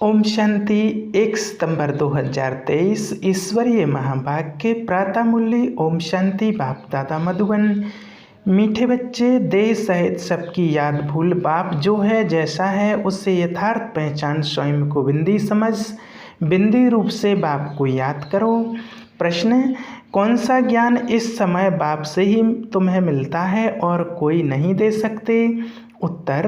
ओम शांति। 1 सितंबर 2023 ईश्वरीय महावाक्य प्रातः मूल्य। ओम शांति। बाप दादा मधुबन। मीठे बच्चे, देह सहित सबकी याद भूल। बाप जो है जैसा है उससे यथार्थ पहचान। स्वयं को बिंदी समझ, बिंदी रूप से बाप को याद करो। प्रश्न: कौन सा ज्ञान इस समय बाप से ही तुम्हें मिलता है और कोई नहीं दे सकते? उत्तर: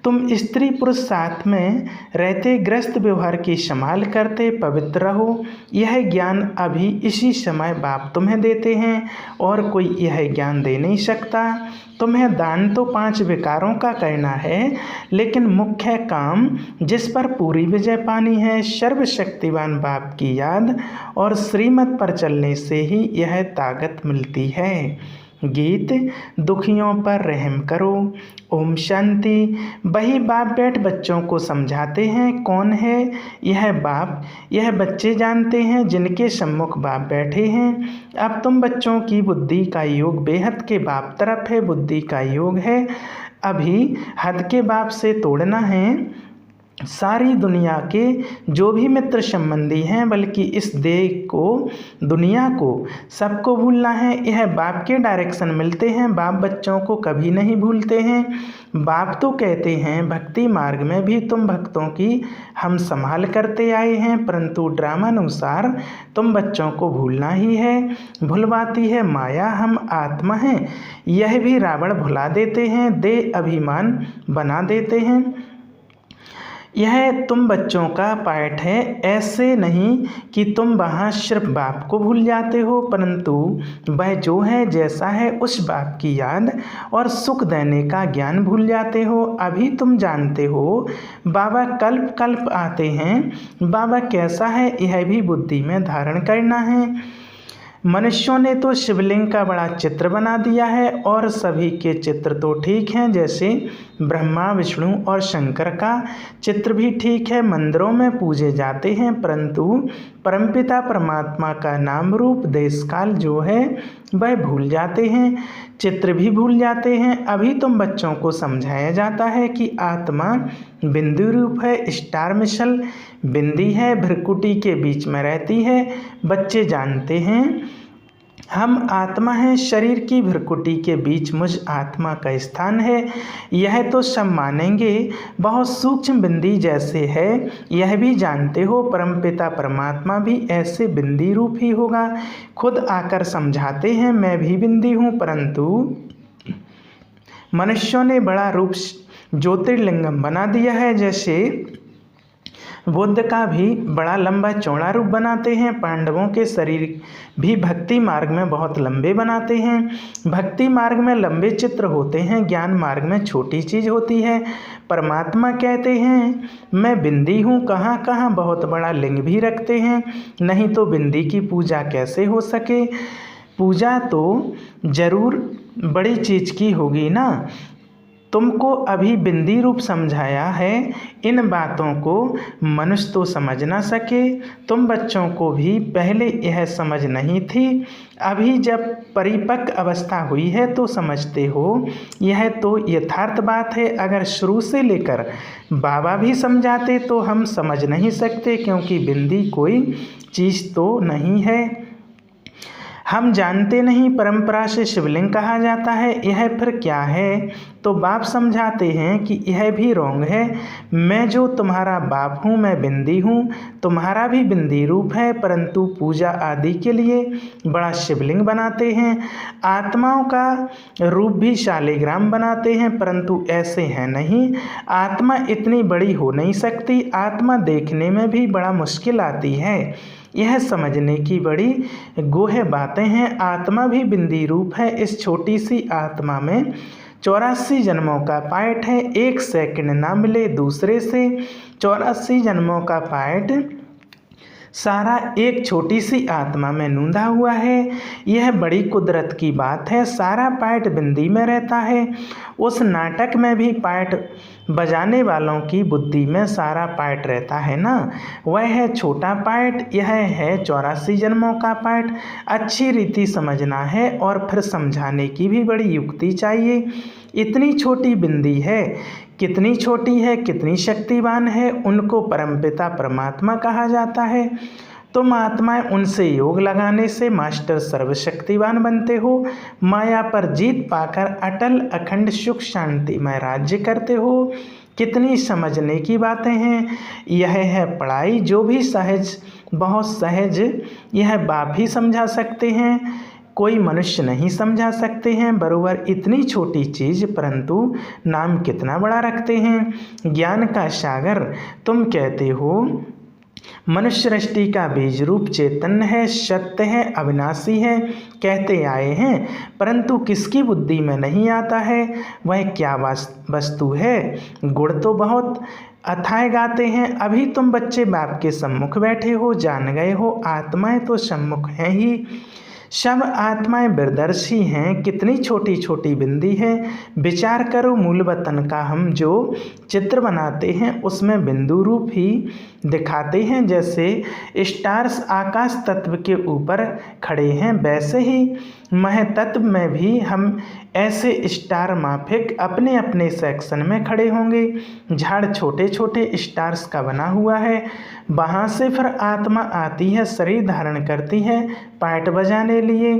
तुम स्त्री पुरुष साथ में रहते ग्रस्त व्यवहार की संभाल करते पवित्र रहो। यह ज्ञान अभी इसी समय बाप तुम्हें देते हैं और कोई यह ज्ञान दे नहीं सकता। तुम्हें दान तो 5 विकारों का करना है, लेकिन मुख्य काम जिस पर पूरी विजय पानी है, सर्वशक्तिवान बाप की याद और श्रीमत पर चलने से ही यह ताकत मिलती है। गीत: दुखियों पर रहम करो। ओम शांति। वही बाप बैठ बच्चों को समझाते हैं। कौन है यह बाप? यह बच्चे जानते हैं जिनके सम्मुख बाप बैठे हैं। अब तुम बच्चों की बुद्धि का योग बेहद के बाप तरफ है। बुद्धि का योग है अभी हद के बाप से तोड़ना है। सारी दुनिया के जो भी मित्र संबंधी हैं, बल्कि इस देह को, दुनिया को, सबको भूलना है। यह बाप के डायरेक्शन मिलते हैं। बाप बच्चों को कभी नहीं भूलते हैं। बाप तो कहते हैं भक्ति मार्ग में भी तुम भक्तों की हम संभाल करते आए हैं, परंतु ड्रामानुसार तुम बच्चों को भूलना ही है। भुलवाती है माया, हम आत्मा हैं। यह भी रावण भुला देते हैं, देह अभिमान बना देते हैं। यह तुम बच्चों का पाठ है। ऐसे नहीं कि तुम वहाँ सिर्फ बाप को भूल जाते हो, परंतु वह जो है जैसा है उस बाप की याद और सुख देने का ज्ञान भूल जाते हो। अभी तुम जानते हो बाबा कल्प कल्प आते हैं। बाबा कैसा है यह भी बुद्धि में धारण करना है। मनुष्यों ने तो शिवलिंग का बड़ा चित्र बना दिया है और सभी के चित्र तो ठीक हैं, जैसे ब्रह्मा, विष्णु और शंकर का चित्र भी ठीक है, मंदिरों में पूजे जाते हैं, परंतु परमपिता परमात्मा का नाम रूप देश काल जो है वह भूल जाते हैं, चित्र भी भूल जाते हैं। अभी तुम बच्चों को समझाया जाता है कि आत्मा बिंदु रूप है, स्टार मिसल बिंदी है, भ्रकुटी के बीच में रहती है। बच्चे जानते हैं हम आत्मा हैं, शरीर की भ्रकुटी के बीच मुझ आत्मा का स्थान है। यह तो सब मानेंगे, बहुत सूक्ष्म बिंदी जैसे है। यह भी जानते हो परमपिता परमात्मा भी ऐसे बिंदी रूप ही होगा। खुद आकर समझाते हैं मैं भी बिंदी हूँ, परंतु मनुष्यों ने बड़ा रूप ज्योतिर्लिंगम बना दिया है। जैसे बुद्ध का भी बड़ा लंबा चौड़ा रूप बनाते हैं। पांडवों के शरीर भी भक्ति मार्ग में बहुत लंबे बनाते हैं। भक्ति मार्ग में लंबे चित्र होते हैं, ज्ञान मार्ग में छोटी चीज़ होती है। परमात्मा कहते हैं मैं बिंदी हूँ, कहाँ कहाँ बहुत बड़ा लिंग भी रखते हैं, नहीं तो बिंदी की पूजा कैसे हो सके। पूजा तो जरूर बड़ी चीज़ की होगी ना। तुमको अभी बिंदी रूप समझाया है, इन बातों को मनुष्य तो समझ ना सके। तुम बच्चों को भी पहले यह समझ नहीं थी, अभी जब परिपक्व अवस्था हुई है तो समझते हो। यह तो यथार्थ बात है। अगर शुरू से लेकर बाबा भी समझाते तो हम समझ नहीं सकते, क्योंकि बिंदी कोई चीज़ तो नहीं है। हम जानते नहीं परंपरा से शिवलिंग कहा जाता है, यह फिर क्या है? तो बाप समझाते हैं कि यह भी रोंग है। मैं जो तुम्हारा बाप हूँ, मैं बिंदी हूँ, तुम्हारा भी बिंदी रूप है, परंतु पूजा आदि के लिए बड़ा शिवलिंग बनाते हैं। आत्माओं का रूप भी शालिग्राम बनाते हैं, परंतु ऐसे हैं नहीं। आत्मा इतनी बड़ी हो नहीं सकती, आत्मा देखने में भी बड़ा मुश्किल आती है। यह समझने की बड़ी गोह बातें हैं। आत्मा भी बिंदी रूप है। इस छोटी सी आत्मा में 84 जन्मों का पाठ है। 1 सेकंड ना मिले दूसरे से। 84 जन्मों का पाठ सारा एक छोटी सी आत्मा में नूंधा हुआ है। यह बड़ी कुदरत की बात है। सारा पाठ बिंदी में रहता है। उस नाटक में भी पाठ बजाने वालों की बुद्धि में सारा पाठ रहता है ना। वह है छोटा पाठ, यह है 84 जन्मों का पाठ। अच्छी रीति समझना है और फिर समझाने की भी बड़ी युक्ति चाहिए। इतनी छोटी बिंदी है कितनी छोटी है, कितनी शक्तिवान है, उनको परमपिता परमात्मा कहा जाता है। तुम आत्माएं उनसे योग लगाने से मास्टर सर्वशक्तिवान बनते हो, माया पर जीत पाकर अटल अखंड सुख शांति में राज्य करते हो। कितनी समझने की बातें हैं। यह है पढ़ाई, जो भी सहज, बहुत सहज, यह बाप ही समझा सकते हैं, कोई मनुष्य नहीं समझा सकते हैं। बरोबर इतनी छोटी चीज़, परंतु नाम कितना बड़ा रखते हैं। ज्ञान का सागर तुम कहते हो। मनुष्य सृष्टि का बीज रूप चैतन्य है, सत्य है, अविनाशी है, कहते आए हैं, परंतु किसकी बुद्धि में नहीं आता है वह क्या वस्तु है। गुण तो बहुत अथाह गाते हैं। अभी तुम बच्चे बाप के सम्मुख बैठे हो, जान गए हो आत्माएं तो सम्मुख हैं ही। सब आत्माएं बिरदर्शी हैं। कितनी छोटी छोटी बिंदी है। विचार करो, मूल वतन का हम जो चित्र बनाते हैं उसमें बिंदु रूप ही दिखाते हैं। जैसे स्टार्स आकाश तत्व के ऊपर खड़े हैं, वैसे ही महतत्व में भी हम ऐसे स्टार माफिक अपने अपने सेक्शन में खड़े होंगे। झाड़ छोटे छोटे स्टार्स का बना हुआ है, वहाँ से फिर आत्मा आती है, शरीर धारण करती है पार्ट बजाने लिए।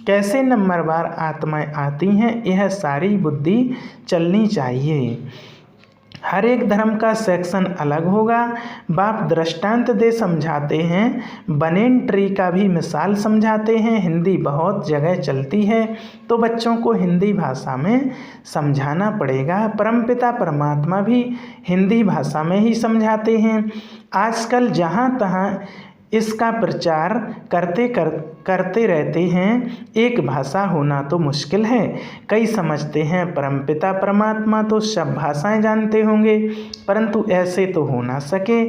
कैसे नंबरवार आत्माएं आती हैं, यह सारी बुद्धि चलनी चाहिए। हर एक धर्म का सेक्शन अलग होगा। बाप दृष्टांत दे समझाते हैं, बनेन ट्री का भी मिसाल समझाते हैं। हिंदी बहुत जगह चलती है तो बच्चों को हिंदी भाषा में समझाना पड़ेगा। परमपिता परमात्मा भी हिंदी भाषा में ही समझाते हैं। आजकल जहाँ तहाँ इसका प्रचार करते रहते हैं। एक भाषा होना तो मुश्किल है। कई समझते हैं परमपिता परमात्मा तो सब भाषाएं जानते होंगे, परंतु ऐसे तो हो ना सके।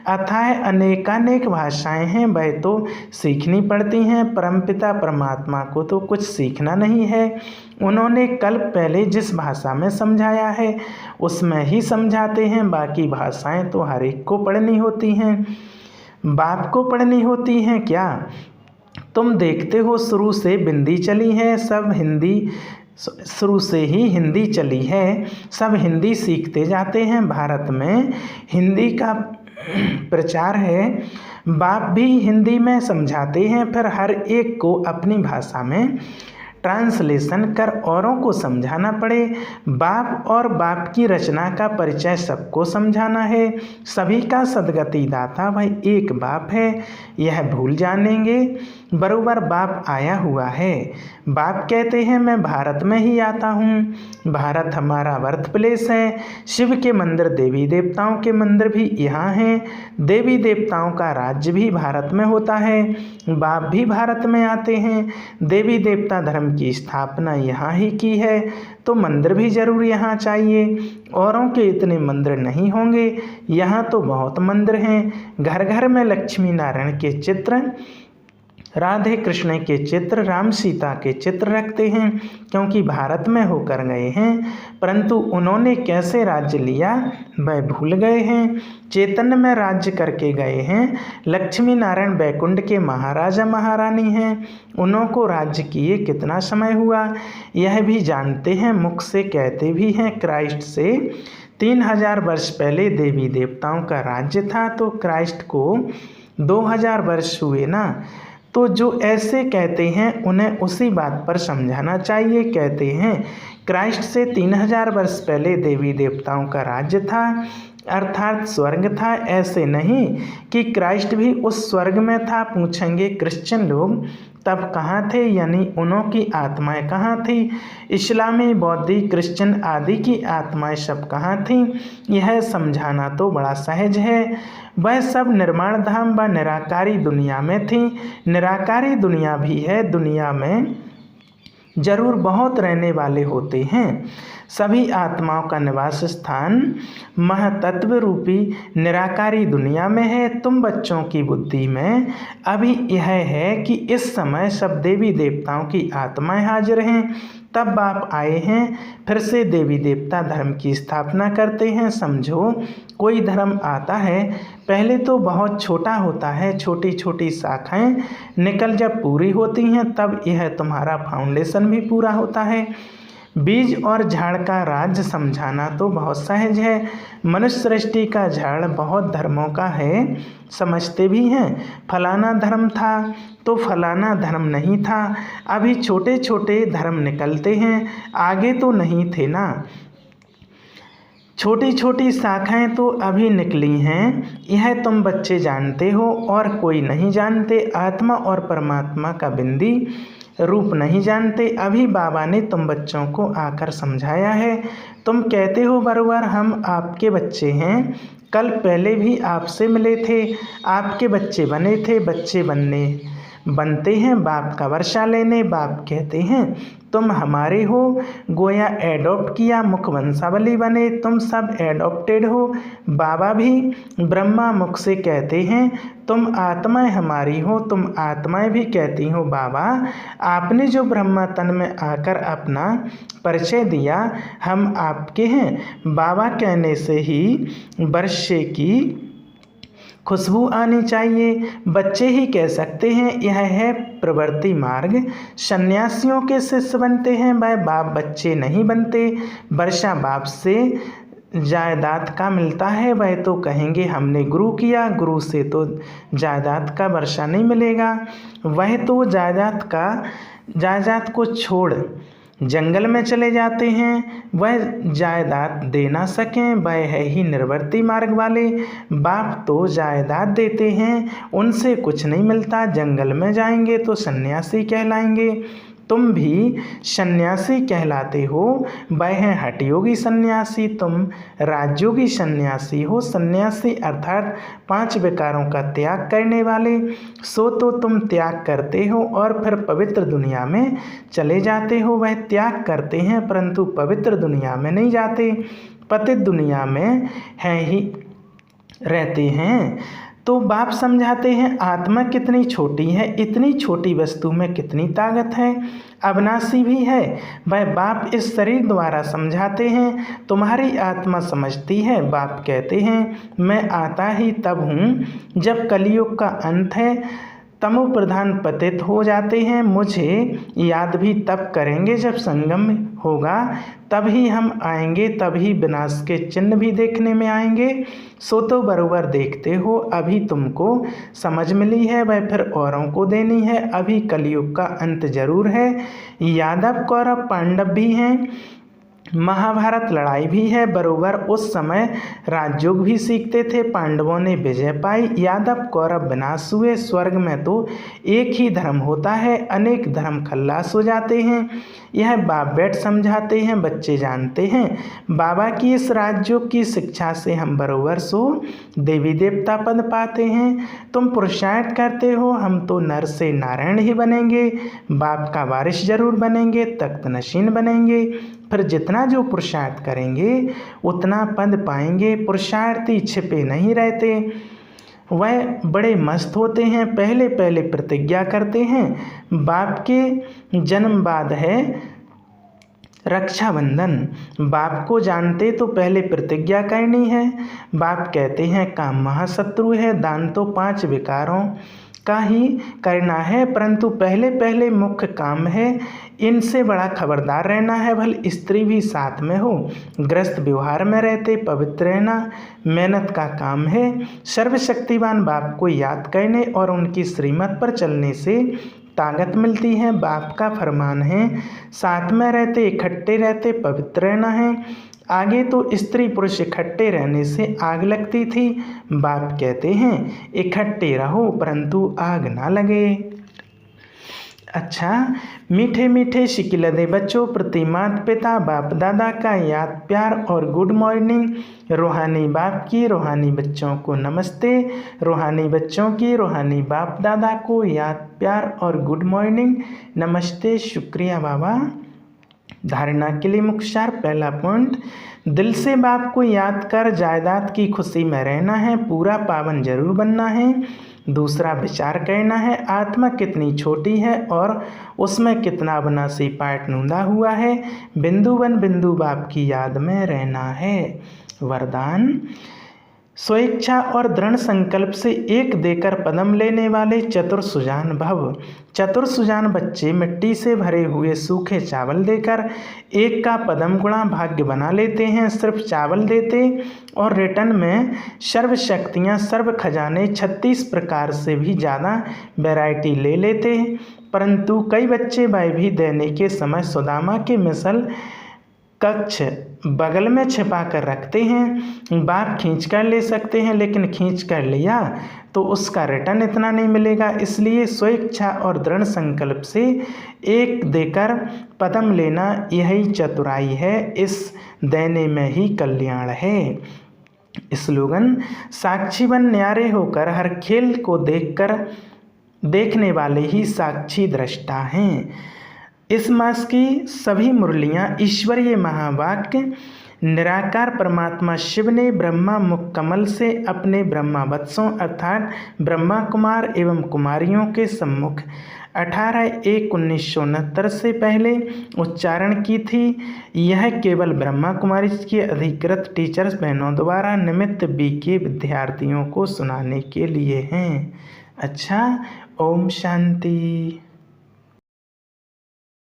अथाह अनेकानेक भाषाएं हैं, वह तो सीखनी पड़ती हैं। परमपिता परमात्मा को तो कुछ सीखना नहीं है। उन्होंने कल पहले जिस भाषा में समझाया है उसमें ही समझाते हैं। बाकी भाषाएं तो हर एक को पढ़नी होती हैं। बाप को पढ़नी होती हैं क्या? तुम देखते हो शुरू से बिंदी चली है, सब हिंदी, शुरू से ही हिंदी चली है, सब हिंदी सीखते जाते हैं। भारत में हिंदी का प्रचार है, बाप भी हिंदी में समझाते हैं। फिर हर एक को अपनी भाषा में ट्रांसलेशन कर औरों को समझाना पड़े। बाप और बाप की रचना का परिचय सबको समझाना है। सभी का सद्गति दाता वह एक बाप है, यह भूल जानेंगे। बरोबर बाप आया हुआ है। बाप कहते हैं मैं भारत में ही आता हूँ। भारत हमारा बर्थ प्लेस है। शिव के मंदिर, देवी देवताओं के मंदिर भी यहाँ हैं। देवी देवताओं का राज्य भी भारत में होता है। बाप भी भारत में आते हैं। देवी देवता धर्म की स्थापना यहाँ ही की है, तो मंदिर भी जरूर यहाँ चाहिए। औरों के इतने मंदिर नहीं होंगे, यहाँ तो बहुत मंदिर हैं। घर घर में लक्ष्मी नारायण के चित्र, राधे कृष्ण के चित्र, राम सीता के चित्र रखते हैं, क्योंकि भारत में होकर गए हैं। परंतु उन्होंने कैसे राज्य लिया वह भूल गए हैं। चैतन्य में राज्य करके गए हैं। लक्ष्मी नारायण बैकुंठ के महाराजा महारानी हैं, उनको राज्य किए कितना समय हुआ यह भी जानते हैं, मुख से कहते भी हैं। क्राइस्ट से 3000 वर्ष पहले देवी देवताओं का राज्य था, तो क्राइस्ट को 2000 वर्ष हुए ना। तो जो ऐसे कहते हैं उन्हें उसी बात पर समझाना चाहिए। कहते हैं क्राइस्ट से 3000 वर्ष पहले देवी देवताओं का राज्य था, अर्थात स्वर्ग था। ऐसे नहीं कि क्राइस्ट भी उस स्वर्ग में था। पूछेंगे क्रिश्चियन लोग तब कहाँ थे, यानी उन्हों की आत्माएं कहाँ थी। इस्लामी, बौद्धी, क्रिश्चियन आदि की आत्माएं सब कहाँ थीं, यह समझाना तो बड़ा सहज है। वह सब निर्माण धाम व निराकारी दुनिया में थी। निराकारी दुनिया भी है, दुनिया में जरूर बहुत रहने वाले होते हैं। सभी आत्माओं का निवास स्थान महतत्व रूपी निराकारी दुनिया में है। तुम बच्चों की बुद्धि में अभी यह है कि इस समय सब देवी देवताओं की आत्माएं हाजिर हैं। तब बाप आए हैं, फिर से देवी देवता धर्म की स्थापना करते हैं। समझो कोई धर्म आता है, पहले तो बहुत छोटा होता है, छोटी छोटी शाखाएं निकल जब पूरी होती हैं तब यह तुम्हारा फाउंडेशन भी पूरा होता है। बीज और झाड़ का राज्य समझाना तो बहुत सहज है। मनुष्य सृष्टि का झाड़ बहुत धर्मों का है, समझते भी हैं। फलाना धर्म था तो फलाना धर्म नहीं था, अभी छोटे छोटे धर्म निकलते हैं, आगे तो नहीं थे ना। छोटी छोटी शाखाएं तो अभी निकली हैं, यह तुम बच्चे जानते हो और कोई नहीं जानते। आत्मा और परमात्मा का बिंदी रूप नहीं जानते, अभी बाबा ने तुम बच्चों को आकर समझाया है। तुम कहते हो बरोबर हम आपके बच्चे हैं, कल पहले भी आपसे मिले थे, आपके बच्चे बने थे, बच्चे बनते हैं बाप का वर्षा लेने। बाप कहते हैं तुम हमारे हो, गोया एडॉप्ट किया, मुख वंशावली बने, तुम सब एडॉप्टेड हो। बाबा भी ब्रह्मा मुख से कहते हैं तुम आत्माएं हमारी हो, तुम आत्माएं भी कहती हो बाबा आपने जो ब्रह्मा तन में आकर अपना परिचय दिया, हम आपके हैं। बाबा कहने से ही वर्षे की खुशबू आनी चाहिए, बच्चे ही कह सकते हैं। यह है प्रवृत्ति मार्ग। सन्यासियों के शिष्य बनते हैं, वह बाप बच्चे नहीं बनते। वर्षा बाप से जायदाद का मिलता है, वह तो कहेंगे हमने गुरु किया, गुरु से तो जायदाद का वर्षा नहीं मिलेगा। वह तो जायदाद को छोड़ जंगल में चले जाते हैं, वह जायदाद दे ना सकें, वह है ही निर्वर्ती मार्ग वाले। बाप तो जायदाद देते हैं, उनसे कुछ नहीं मिलता, जंगल में जाएंगे तो सन्यासी कहलाएंगे। तुम भी सन्यासी कहलाते हो, वह है हठयोगी सन्यासी, तुम राजयोगी सन्यासी हो। सन्यासी अर्थात 5 विकारों का त्याग करने वाले। सो तो तुम त्याग करते हो और फिर पवित्र दुनिया में चले जाते हो। वह त्याग करते हैं परंतु पवित्र दुनिया में नहीं जाते, पतित दुनिया में है ही रहते हैं। तो बाप समझाते हैं आत्मा कितनी छोटी है, इतनी छोटी वस्तु में कितनी ताकत है, अविनाशी भी है। वह बाप इस शरीर द्वारा समझाते हैं, तुम्हारी आत्मा समझती है। बाप कहते हैं मैं आता ही तब हूँ जब कलयुग का अंत है, तमो प्रधान पतित हो जाते हैं। मुझे याद भी तब करेंगे जब संगम होगा, तभी हम आएंगे, तभी विनाश के चिन्ह भी देखने में आएंगे। सो तो बरोबर देखते हो, अभी तुमको समझ मिली है, वह फिर औरों को देनी है। अभी कलयुग का अंत जरूर है। यादव कौरव पांडव भी हैं, महाभारत लड़ाई भी है, बरोबर उस समय राजयोग भी सीखते थे। पांडवों ने विजय पाई, यादव कौरव विनाश हुए। स्वर्ग में तो एक ही धर्म होता है, अनेक धर्म खल्लास हो जाते हैं। यह बाप बैठ समझाते हैं, बच्चे जानते हैं। बाबा की इस राजयोग की शिक्षा से हम बरोबर सो देवी देवता पद पाते हैं। तुम पुरुषार्थ करते हो, हम तो नर से नारायण ही बनेंगे, बाप का वारिस जरूर बनेंगे, तख्त नशीन बनेंगे। फिर जितना जो पुरुषार्थ करेंगे उतना पद पाएंगे। पुरुषार्थी छिपे नहीं रहते, वह बड़े मस्त होते हैं। पहले पहले प्रतिज्ञा करते हैं। बाप के जन्म बाद है रक्षाबंधन। बाप को जानते तो पहले प्रतिज्ञा करनी है। बाप कहते हैं काम महाशत्रु है, दान तो 5 विकारों का ही करना है, परंतु पहले पहले मुख्य काम है, इनसे बड़ा खबरदार रहना है। भले स्त्री भी साथ में हो, ग्रस्त व्यवहार में रहते पवित्र रहना मेहनत का काम है। सर्वशक्तिवान बाप को याद करने और उनकी श्रीमत पर चलने से ताकत मिलती है। बाप का फरमान है साथ में रहते इकट्ठे रहते पवित्र रहना है। आगे तो स्त्री पुरुष इकट्ठे रहने से आग लगती थी, बाप कहते हैं इकट्ठे रहो परंतु आग ना लगे। अच्छा, मीठे मीठे शिकिलदे बच्चों प्रति माता पिता बाप दादा का याद प्यार और गुड मॉर्निंग। रूहानी बाप की रूहानी बच्चों को नमस्ते, रूहानी बच्चों की रूहानी बाप दादा को याद प्यार और गुड मॉर्निंग नमस्ते। शुक्रिया बाबा। धारणा के लिए मुख्य सार, पहला पॉइंट, दिल से बाप को याद कर जायदाद की खुशी में रहना है, पूरा पावन जरूर बनना है। दूसरा विचार करना है आत्मा कितनी छोटी है और उसमें कितना अविनाशी पार्ट नूंदा हुआ है। बिंदु बन बिंदु बाप की याद में रहना है। वरदान, स्वेच्छा और दृढ़ संकल्प से एक देकर पदम लेने वाले चतुर सुजान भव। चतुर सुजान बच्चे मिट्टी से भरे हुए सूखे चावल देकर एक का पदम गुणा भाग्य बना लेते हैं। सिर्फ चावल देते और रिटर्न में सर्व शक्तियाँ, सर्व खजाने 36 प्रकार से भी ज़्यादा वैरायटी ले लेते हैं। परंतु कई बच्चे वह भी देने के समय सुदामा के मिसल कक्ष बगल में छिपा कर रखते हैं। बाप खींच कर ले सकते हैं, लेकिन खींच कर लिया तो उसका रिटर्न इतना नहीं मिलेगा। इसलिए स्वेच्छा और दृढ़ संकल्प से एक देकर पदम लेना यही चतुराई है, इस देने में ही कल्याण है। स्लोगन: साक्षी बन न्यारे होकर हर खेल को देखने वाले ही साक्षी दृष्टा हैं। इस मास की सभी मुरलियाँ ईश्वरीय महावाक्य निराकार परमात्मा शिव ने ब्रह्मा मुख कमल से अपने ब्रह्मा वत्सों अर्थात ब्रह्मा कुमार एवं कुमारियों के सम्मुख 18/1/1969 से पहले उच्चारण की थी। यह केवल ब्रह्मा कुमारी के अधिकृत टीचर्स बहनों द्वारा निमित्त BK विद्यार्थियों को सुनाने के लिए हैं। अच्छा, ओम शांति।